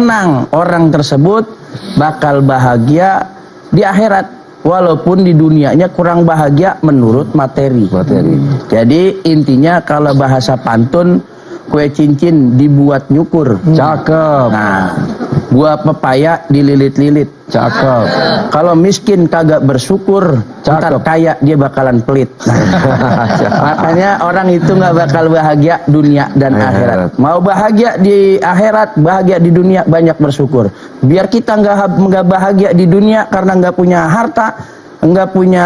tenang, orang tersebut bakal bahagia di akhirat, walaupun di dunianya kurang bahagia menurut materi. Jadi intinya kalau bahasa pantun, kue cincin dibuat nyukur. Cakep. Nah, buah pepaya dililit-lilit. Cakep. Kalau miskin kagak bersyukur, ntar kaya dia bakalan pelit. Makanya orang itu nggak bakal bahagia dunia dan akhirat. Mau bahagia di akhirat, bahagia di dunia, banyak bersyukur. Biar kita nggak bahagia di dunia karena nggak punya harta, nggak punya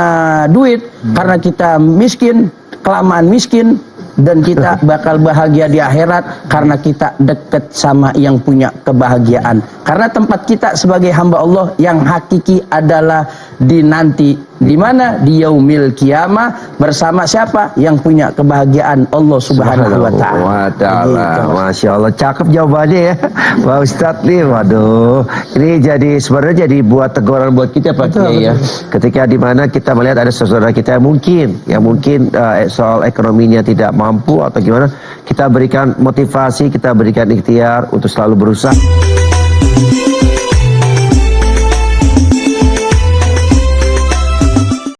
duit, karena kita miskin, kelamaan miskin. Dan kita bakal bahagia di akhirat karena kita deket sama yang punya kebahagiaan. Karena tempat kita sebagai hamba Allah yang hakiki adalah di nanti. Di mana? Di yaumil kiamah bersama siapa? Yang punya kebahagiaan, Allah Subhanahu wa ta'ala. Masya Allah, cakep jawabannya ya Pak Ustadz nih. Waduh, ini sebenarnya jadi buat teguran buat kita Pak Kiai ya. Ketika dimana kita melihat ada saudara kita yang mungkin soal ekonominya tidak mampu atau gimana, kita berikan motivasi, kita berikan ikhtiar untuk selalu berusaha.